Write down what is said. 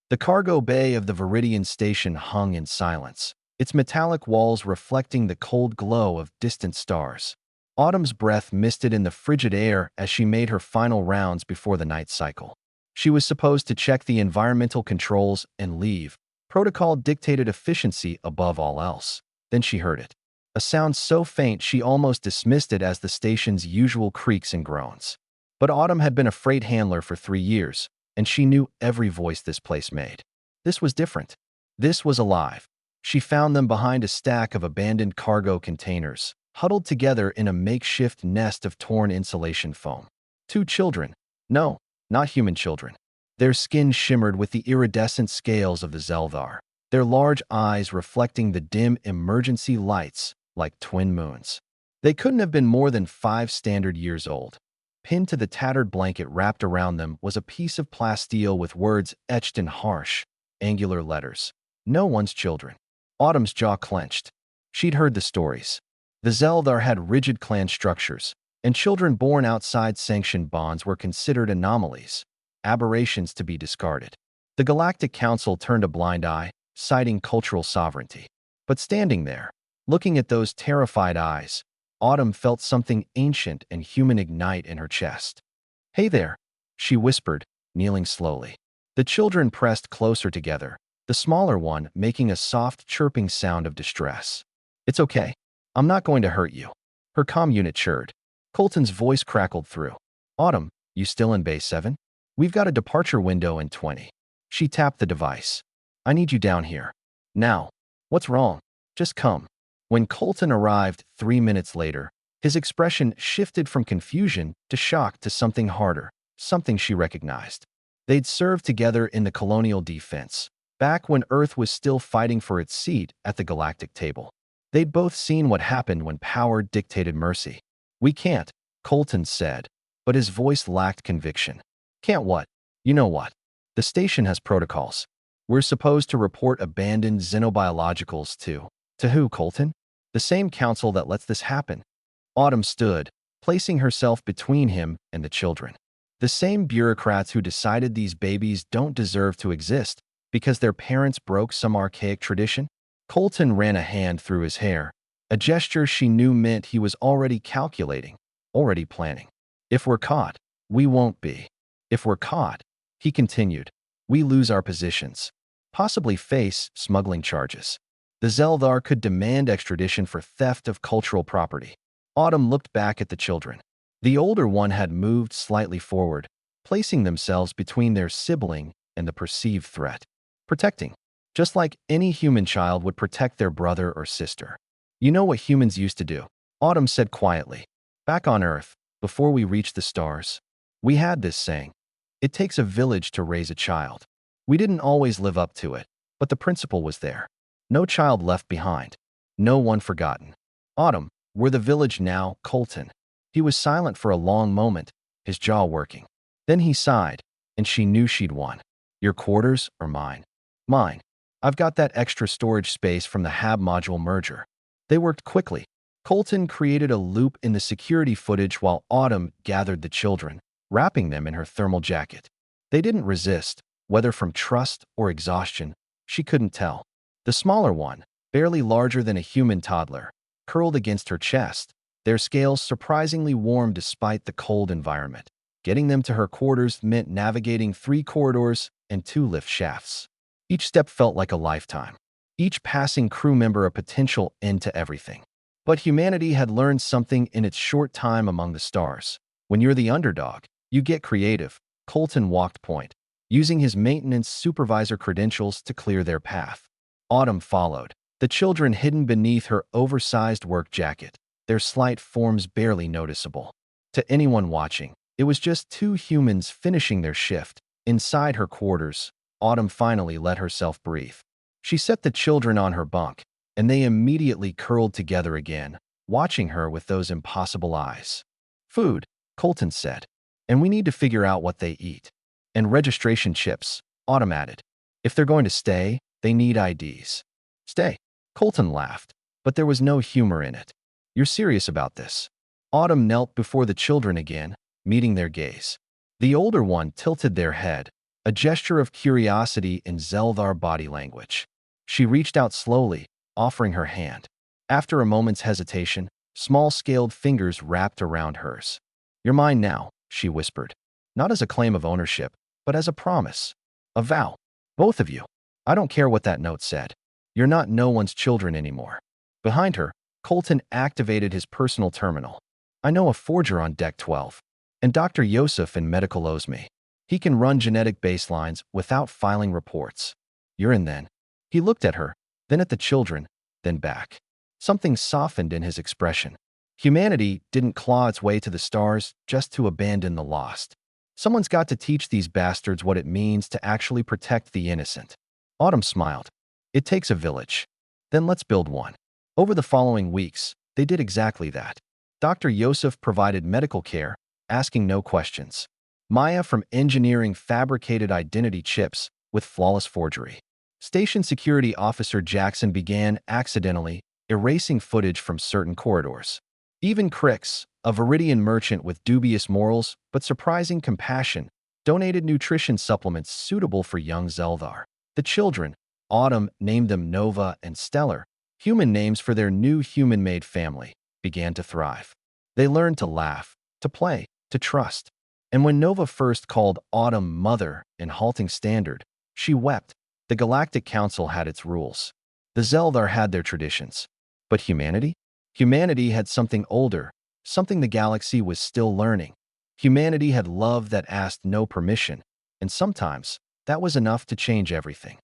The cargo bay of the Viridian station hung in silence, its metallic walls reflecting the cold glow of distant stars. Autumn's breath misted in the frigid air as she made her final rounds before the night cycle. She was supposed to check the environmental controls and leave. Protocol dictated efficiency above all else. Then she heard it. A sound so faint she almost dismissed it as the station's usual creaks and groans. But Autumn had been a freight handler for 3 years, and she knew every voice this place made. This was different. This was alive. She found them behind a stack of abandoned cargo containers, huddled together in a makeshift nest of torn insulation foam. Two children. No, not human children. Their skin shimmered with the iridescent scales of the Zeldar, their large eyes reflecting the dim emergency lights like twin moons. They couldn't have been more than 5 standard years old. Pinned to the tattered blanket wrapped around them was a piece of plasteel with words etched in harsh, angular letters. No one's children. Autumn's jaw clenched. She'd heard the stories. The Zeldar had rigid clan structures, and children born outside sanctioned bonds were considered anomalies, aberrations to be discarded. The Galactic Council turned a blind eye, citing cultural sovereignty. But standing there, looking at those terrified eyes, Autumn felt something ancient and human ignite in her chest. "Hey there," she whispered, kneeling slowly. The children pressed closer together, the smaller one making a soft chirping sound of distress. "It's okay. I'm not going to hurt you," her comm unit chirred. Colton's voice crackled through. "Autumn, you still in Bay 7? We've got a departure window in 20. She tapped the device. "I need you down here. Now. What's wrong? Just come." When Colton arrived 3 minutes later, his expression shifted from confusion to shock to something harder, something she recognized. They'd served together in the colonial defense, back when Earth was still fighting for its seat at the galactic table. They'd both seen what happened when power dictated mercy. "We can't," Colton said, but his voice lacked conviction. "Can't what? You know what? The station has protocols. We're supposed to report abandoned xenobiologicals to who, Colton? The same council that lets this happen." Autumn stood, placing herself between him and the children. "The same bureaucrats who decided these babies don't deserve to exist because their parents broke some archaic tradition?" Colton ran a hand through his hair, a gesture she knew meant he was already calculating, already planning. "If we're caught, we won't be. If we're caught," he continued, "we lose our positions, possibly face smuggling charges. The Zeldar could demand extradition for theft of cultural property." Autumn looked back at the children. The older one had moved slightly forward, placing themselves between their sibling and the perceived threat. Protecting, just like any human child would protect their brother or sister. "You know what humans used to do," Autumn said quietly. "Back on Earth, before we reached the stars, we had this saying. It takes a village to raise a child. We didn't always live up to it, but the principle was there. No child left behind. No one forgotten." "Autumn, we're the village now, Colton." He was silent for a long moment, his jaw working. Then he sighed, and she knew she'd won. "Your quarters are mine." "Mine. I've got that extra storage space from the HAB module merger." They worked quickly. Colton created a loop in the security footage while Autumn gathered the children, wrapping them in her thermal jacket. They didn't resist, whether from trust or exhaustion, she couldn't tell. The smaller one, barely larger than a human toddler, curled against her chest, their scales surprisingly warm despite the cold environment. Getting them to her quarters meant navigating 3 corridors and 2 lift shafts. Each step felt like a lifetime. Each passing crew member a potential end to everything. But humanity had learned something in its short time among the stars. When you're the underdog, you get creative. Colton walked point, using his maintenance supervisor credentials to clear their path. Autumn followed, the children hidden beneath her oversized work jacket, their slight forms barely noticeable. To anyone watching, it was just 2 humans finishing their shift. Inside her quarters, Autumn finally let herself breathe. She set the children on her bunk, and they immediately curled together again, watching her with those impossible eyes. "Food," Colton said, "and we need to figure out what they eat. And registration chips," Autumn added. "If they're going to stay, they need IDs." "Stay," Colton laughed, but there was no humor in it. "You're serious about this?" Autumn knelt before the children again, meeting their gaze. The older one tilted their head, a gesture of curiosity in Zeldar body language. She reached out slowly, offering her hand. After a moment's hesitation, small-scaled fingers wrapped around hers. "You're mine now," she whispered. Not as a claim of ownership, but as a promise. A vow. Both of you. I don't care what that note said. You're not no one's children anymore. Behind her, Colton activated his personal terminal. "I know a forger on Deck 12. And Dr. Yosef in medical owes me. He can run genetic baselines without filing reports. You're in then." He looked at her, then at the children, then back. Something softened in his expression. Humanity didn't claw its way to the stars just to abandon the lost. Someone's got to teach these bastards what it means to actually protect the innocent. Autumn smiled. "It takes a village. Then let's build one." Over the following weeks, they did exactly that. Dr. Yosef provided medical care, asking no questions. Maya from engineering fabricated identity chips with flawless forgery. Station Security Officer Jackson began accidentally erasing footage from certain corridors. Even Crix, a Viridian merchant with dubious morals but surprising compassion, donated nutrition supplements suitable for young Zeldar. The children, Autumn named them Nova and Stellar, human names for their new human-made family, began to thrive. They learned to laugh, to play, to trust. And when Nova first called Autumn mother in halting standard, she wept. The Galactic Council had its rules. The Zeldar had their traditions. But humanity? Humanity had something older, something the galaxy was still learning. Humanity had love that asked no permission, and sometimes that was enough to change everything.